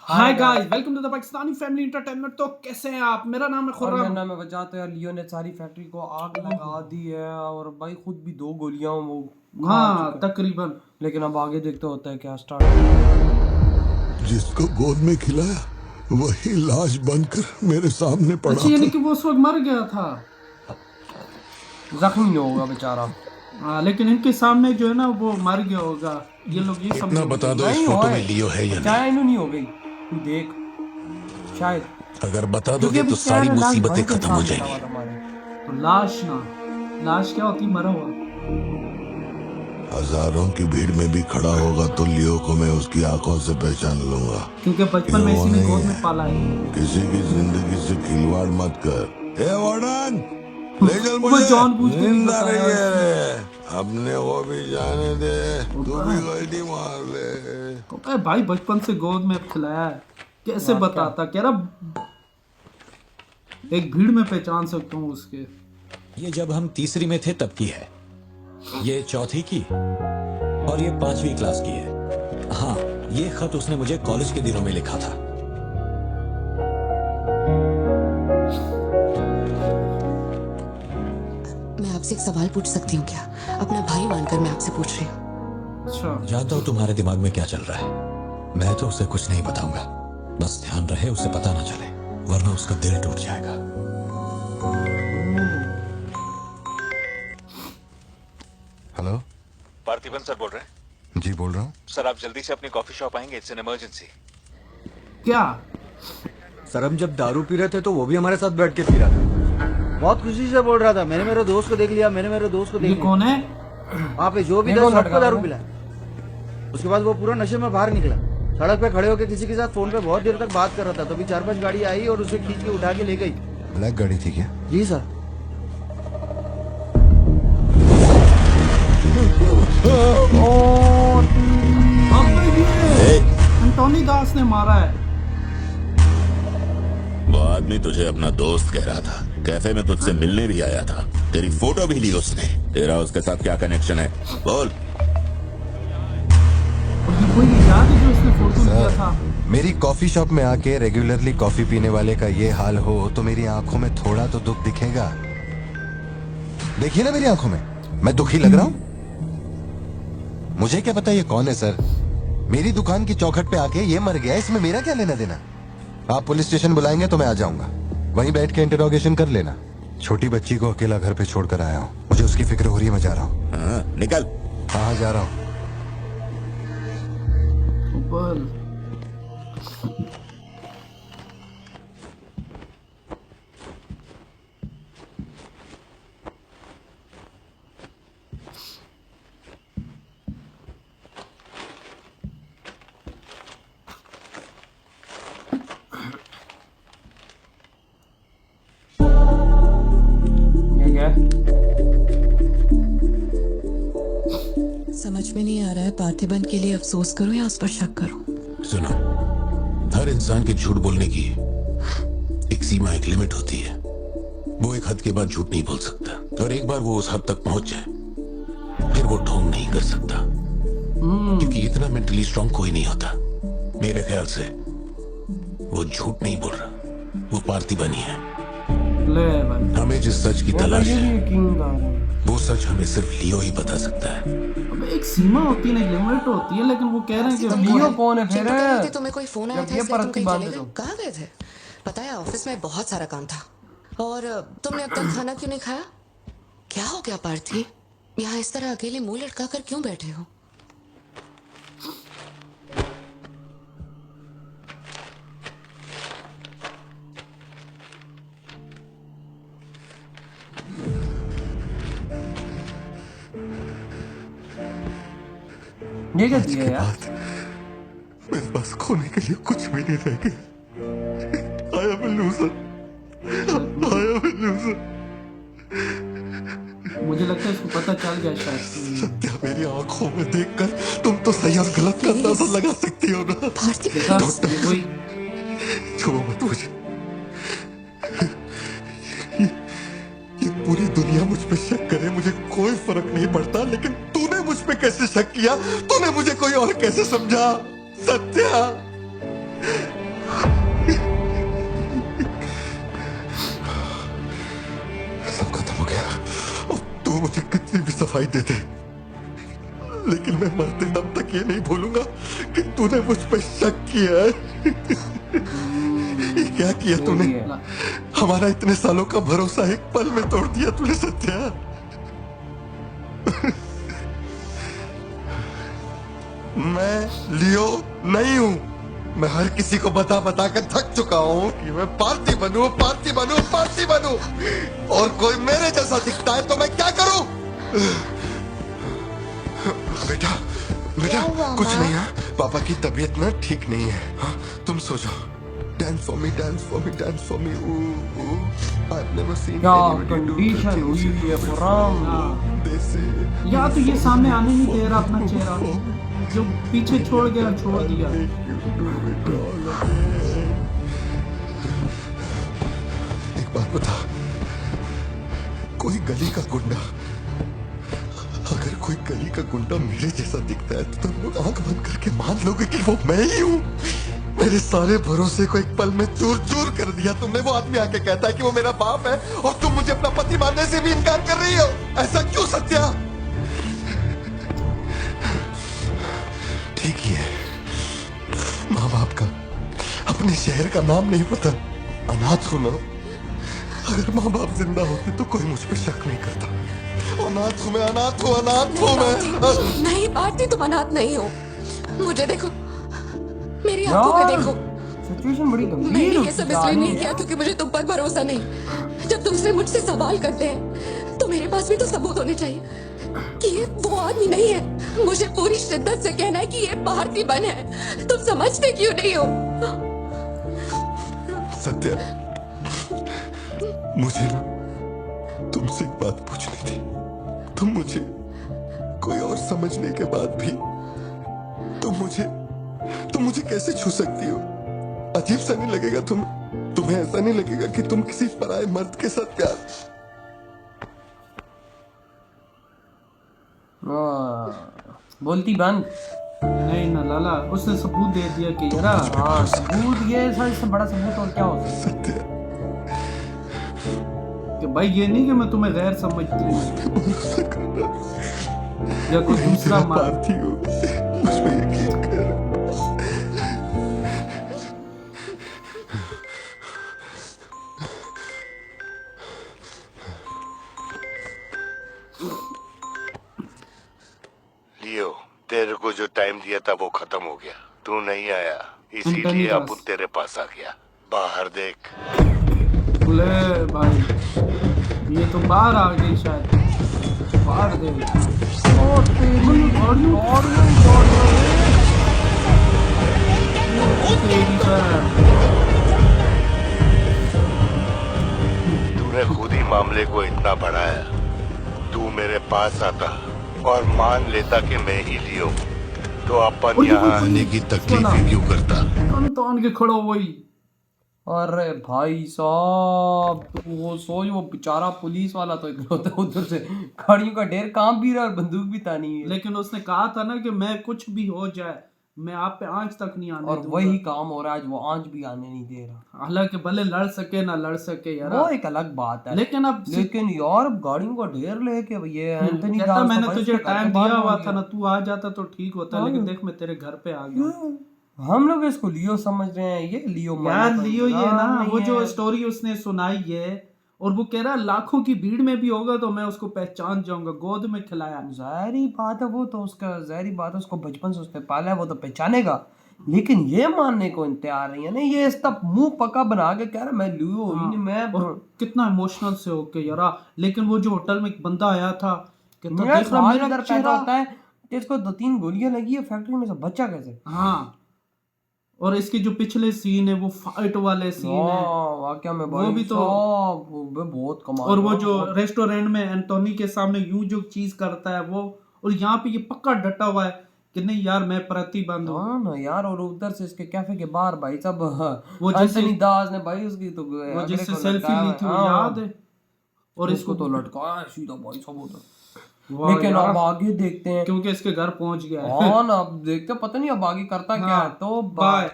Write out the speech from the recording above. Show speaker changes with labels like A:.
A: Hi
B: hi
A: guys,
B: guys.
A: Welcome to the Pakistani family entertainment. तो कैसे हैं आप? मेरा नाम है
B: और मेरा
A: खुर्रम।
B: नाम है वजह। तो यार लियो ने सारी फैक्ट्री को आग लगा दी है और भाई खुद भी 2 गोलियां वो खा
A: हाँ,
B: चुका है।
A: तकरीबन।
B: लेकिन अब आगे देखते होता है क्या स्टार्ट।
C: जिसको गोद में खिलाया वही लाश बनकर मेरे सामने
A: अच्छा,
C: पड़ा
A: यानी
C: था।
A: कि वो उस वक्त मर गया था।
B: जख्मी होगा बेचारा।
A: लेकिन इनके सामने जो है ना, वो मर गया होगा। ये लोग ये
C: इतना
A: समझेंगे।
C: बता दो, इस
B: नहीं
C: फोटो
B: होए,
C: में लियो है या
B: चाहे
C: नहीं?
B: इन्हों नहीं हो गई, तू देख शायद,
C: अगर बता
A: क्योंकि
C: दोगे
A: अभी
C: तो
A: क्या है
C: सारी
A: ना, लाश
C: मुसीबतें
B: बन के
C: खत्म हो
B: साथ लेटा हुआ
C: जाएंगी।
B: था हमारे।
A: तो लाश ना, लाश क्या होती? मरा हुआ।
C: हजारों की भीड़ में भी खड़ा होगा तो लियो को मैं उसकी आंखों से पहचान लूंगा।
A: क्योंकि बचपन
C: ये
A: में
C: वो
A: इसी ने
C: नहीं
A: गोद में
C: है।
A: पाला है।
C: किसी की जिंदगी से खिलवाड़ मत कर। ए वार्डन, ले चल
A: वो
C: मुझे।
A: जानबूझ के नहीं
C: नींद आ
A: बताया
C: रही है
A: इसने।
C: रे। अपने वो भी जाने दे, तू
A: ओबा,
C: भी गलती मार ले।
A: ओबे भाई, बचपन से गोद में खिलाया है, कैसे
B: और क्या।
A: बताता? कह रहा एक भीड़ में पहचान सकता हूँ उसके।
D: ये जब हम तीसरी में थे तब की है, ये चौथी की और ये 5वीं क्लास की है। हाँ, ये खत उसने मुझे कॉलेज के दिनों में लिखा था।
E: मैं आपसे एक सवाल पूछ सकती हूँ क्या? अपना भाई मानकर मैं आपसे पूछ रही हूँ।
A: अच्छा,
D: जानता हूँ तुम्हारे दिमाग में क्या चल रहा है। मैं तो उसे कुछ नहीं बताऊंगा, बस ध्यान रहे उसे पता ना चले, वरना उसका दिल टूट जाएगा।
F: हेलो,
G: पार्थिबन सर बोल रहे हैं।
F: जी बोल रहा हूँ।
G: सर आप जल्दी से अपनी कॉफी शॉप आएंगे, इट्स एन इमरजेंसी।
A: क्या?
H: सर हम जब दारू पी रहे थे तो वो भी हमारे साथ बैठ के पी रहा था। बहुत खुशी से बोल रहा था, मैंने मेरे दोस्त को देख लिया, मैंने मेरे दोस्त को
A: ये
H: देख लिया।
A: कौन है?
H: वहाँ पे जो भी
B: ये
H: था
B: कौन
H: सबको
B: लड़का
H: दारू
B: है?
H: पिलाया। उसके बाद वो पूरा नशे में बाहर निकला, सड़क पे खड़े होकर किसी के साथ फोन पे बहुत देर तक बात कर रहा था। तभी 4-5 गाड़ी आई और उसे खींच के उठा के ले गई।
F: ब्लैक गाड़ी थी क्या?
H: जी सर।
A: एंटोनी दास ने मारा है।
C: वो आदमी तुझे अपना दोस्त कह रहा था, कैफे में तुझसे मिलने भी आया था, तेरी फोटो भी ली उसने। तेरा उसके साथ क्या कनेक्शन है, बोल।
A: और ये कोई याद है जो इसने फोटो लिया था?
F: मेरी कॉफी शॉप में आके रेगुलरली कॉफी पीने वाले का ये हाल हो तो मेरी आंखों में थोड़ा तो दुख दिखेगा। देखिए ना मेरी आंखों में, मैं दुखी लग रहा हूँ? मुझे क्या पता ये कौन है सर। मेरी दुकान की चौखट पे आके ये मर गया, इसमें मेरा क्या लेना देना। आप पुलिस स्टेशन बुलाएंगे तो मैं आ जाऊंगा, वहीं बैठ के इंटरोगेशन कर लेना। छोटी बच्ची को अकेला घर पे छोड़कर आया हूँ, मुझे उसकी फिक्र हो रही है, मैं जा रहा हूँ।
C: हाँ, निकल।
F: हाँ जा रहा हूँ।
A: ऊपर
B: ये क्या है?
E: समझ में नहीं आ रहा है, पार्थिबन के लिए अफसोस करूं या उस पर शक करूं।
C: सुनो, हर इंसान के झूठ बोलने की एक सीमा, एक लिमिट होती है। वो एक हद के बाद झूठ नहीं बोल सकता, और एक बार वो उस हद तक पहुंच जाए फिर वो ढोंग नहीं कर सकता, क्योंकि इतना मेंटली स्ट्रांग कोई नहीं होता। मेरे ख्याल से वो झूठ नहीं बोल रहा, वो पार्थिबन ही है।
A: ले भाई।
C: हमें जिस सच की
B: वो तो
C: तलाश
B: ये भी
C: है,
B: यकीनदार है।
C: वो सच हमें सिर्फ लियो ही बता सकता है।
A: अब एक सीमा होती है ना, एक लिमिट होती है, लेकिन वो कह रहे हैं कि
B: लियो कौन है फिर?
E: तुम तो कह रहे थे तुम्हें कोई फोन आया
B: जब
E: था
B: ये
E: इसलिए तुम कहीं
B: पार्थिबन
E: चले
B: थे
E: गए।
B: तो।
E: कहाँ गए थे? पता है ऑफिस में बहुत सारा काम था। और तुमने अब तक खाना क्यों नहीं खाया? क्या हो गया पार्थी? यहाँ इस तरह अकेले मुंह लटका कर क्यों बैठे हो?
B: ये क्या
F: आज
B: दिया
F: के
B: यार?
F: बाद मेरे पास खोने के लिए कुछ भी नहीं रह गया। I am a loser. I am a loser.
A: मुझे लगता है इसको पता चल गया शायद।
F: सत्या, मेरी आंखों में देखकर तुम तो सही और गलत का अंदाजा लगा सकती हो ना।
E: पार्थी
A: देखा,
E: please।
A: कोई
F: छुओ मत मुझे। ये पूरी दुनिया मुझ पे शक करे, मुझे कोई फर्क नहीं पड़ता, लेकिन तूने मुझ पे कैसे शक किया? तूने मुझे कोई और कैसे समझा? सत्या, सफाई दे दे, लेकिन मैं मरते दम तक ये नहीं भूलूंगा कि तूने मुझ पर शक किया है। ये क्या किया तूने? हमारा इतने सालों का भरोसा एक पल में तोड़ दिया तूने सत्या। मैं लियो नहीं हूं। मैं हर किसी को बता बता कर थक चुका हूं कि मैं पार्टी बनूं, पार्टी बनूं, पार्टी बनूं, और कोई मेरे जैसा दिखता है तो मैं क्या करूं? बेटा बेटा कुछ नहीं है, पापा की तबीयत ना ठीक नहीं है। हाँ, तुम सो जाओ। Dance for me, dance for me, dance for me. Ooh, ooh. I've never seen
B: क्या
F: anybody do
B: कंडीशन
F: the
B: हुई
F: things
B: है
F: you
B: फराम।
F: they say.
A: या तो ये सामने आने नहीं दे रहा अपना चेहरा, जो पीछे छोड़ गया छोड़ दिया।
F: एक बात बता, कोई गली का गुंडा, अगर कोई गली का गुंडा मेरे जैसा दिखता है तो तुम लोग आंख बंद करके मान लोगे कि वो मैं ही हूँ। मेरे सारे भरोसे को एक पल में चूर चूर कर दिया तुमने। वो आदमी आके कहता है कि वो मेरा बाप है और तुम मुझे अपना पति मानने से भी इनकार कर रही हो। ऐसा क्यों सत्या? ठीक ही है, माँ बाप का, अपने शहर का नाम नहीं पता, अनाथ हो ना। अगर माँ बाप जिंदा होते तो कोई मुझ पर शक नहीं करता। अनाथ हूँ मैं, अनाथ हूँ, अनाथ हूँ मैं।
E: नहीं भारती, तुम अनाथ नहीं हो। मुझे देखो, मेरी आंखों में देखो।
B: सिचुएशन बड़ी
E: मैंने
B: गंभीर
E: ये सब इसलिए नहीं किया क्योंकि मुझे तुम पर भरोसा नहीं। जब तुमसे मुझसे सवाल करते हैं तो मेरे पास भी तो सबूत होने चाहिए कि ये वो आदमी नहीं है। मुझे पूरी शिद्दत से कहना है कि ये पार्थिबन है। तुम समझते क्यों नहीं हो?
F: सत्या, मुझे ना तुमसे एक बात पूछनी थी। तुम मुझे कोई और समझने के बाद भी तुम मुझे कैसे छू सकती हो? अजीब सा नहीं लगेगा तुम्हें ऐसा नहीं लगेगा कि तुम किसी पराये मर्द के साथ प्यार?
B: बोलती बंद।
A: नहीं ना लाला, उसने सबूत दे दिया कि यार
B: हाँ सबूत, ये इससे बड़ा सबूत और क्या हो सकता है?
F: सत्या,
A: कि भाई ये नहीं कि मैं तुम्हें गैर समझती हूँ या कोई दूसरा मार।
F: पार्थी हो, मुझ पे यकीन कर।
C: लियो, तेरे को जो टाइम दिया था वो खत्म हो गया। तू नहीं आया,
A: एंटनी
C: इसीलिए
A: दास।
C: अब तेरे पास आ गया। बाहर देख।
A: बोले भाई ये तो बाहर आ गई शायद, बाहर दे। ओ तेरी
C: तूने खुद ही मामले को इतना बढ़ाया। तू मेरे पास आता और मान लेता कि मैं ही लियो, तो अपन यहाँ आने की तकलीफ ही क्यों करता?
A: तान के खड़ो वही।
B: अरे भाई साहब, तू वो सोच, वो बेचारा पुलिस वाला तो इकलौता उधर से गाड़ियों का ढेर काम भी रहा और बंदूक भी तानी है।
A: लेकिन उसने कहा था ना कि मैं कुछ भी हो जाए मैं आप पे आंच तक नहीं आने
B: और
A: दूंगा।
B: वही काम हो रहा है, आज वो आंच भी आने नहीं दे रहा।
A: हालांकि भले लड़ सके ना लड़ सके यार,
B: वो एक अलग बात है।
A: लेकिन अब
B: लेकिन यार गाड़ियों का ढेर लेके ये एंथनी
A: कहता
B: दास
A: मैंने
B: तो
A: तुझे
B: भाई उसके घर
A: टाइम
B: के बाहर
A: दिया हुआ
B: पहुंच
A: था ना,
B: गया।
A: तू आ जाता तो ठीक होता, लेकिन देख मैं तेरे घर पे आ गया।
B: हम लोग इसको लियो समझ रहे हैं, ये लियो
A: यार
B: मानो
A: लियो ये
B: इंतजार
A: ना,
B: नहीं
A: वो जो
B: है।
A: स्टोरी उसने सुनाई है और वो कह रहा है लाखों की भीड़ में भी होगा तो मैं उसको पहचान जाऊंगा, गोद में खिलाया।
B: जाहिर बात है, वो तो उसका जाहिर बात है, उसको बचपन से उसने पाला है, वो तो पहचानेगा। लेकिन ये मानने को तैयार नहीं है ना, ये इसका मुंह पका बना के कह रहा मैं लियो ही नहीं, मैं
A: और कितना इमोशनल से होके यार। लेकिन वो जो होटल में एक बंदा आया था कहता
B: मेरा
A: देख रहा
B: सवाल
A: मेरा
B: इधर पैदा
A: चेहरा।
B: होता है कि इसको 2-3 गोलियां लगी है फैक्ट्री में से बच्चा कैसे?
A: हाँ, और इसके जो पिछले सीन है वो फाइट वाले सीन है,
B: वाकया में
A: वो
B: भाई
A: भी तो।
B: साहब, वो भी बहुत कमाल
A: और वो
B: का,
A: जो
B: बहुत-
A: रेस्टोरेंट में एंटोनी के सामने यूं जो चीज करता है वो, और यहाँ पे ये पक्का डटा हुआ है कि नहीं यार मैं प्रतिबंध हूँ।
B: हाँ ना यार। और उधर से इसके कैफे के बाहर भाई साहब
A: वो जैसे-
B: एंथनी दास ने भाई उसकी तो
A: वो
B: अगले
A: जिससे
B: को
A: सेल्फी
B: लटकाया
A: ली
B: हुआ
A: थी
B: है।
A: वो
B: हाँ,
A: याद है, और
B: इसको तो लटकाया है सीधा भाई साहब उधर।
A: वाह
B: लेकिन
A: यार,
B: अब आगे देखते हैं।
A: क्योंकि इसके घर पहुंच गया है।
B: हाँ ना, अब देखते हैं, पता नहीं अब आगे करता क्या है।
A: हाँ,
B: तो
A: बाय।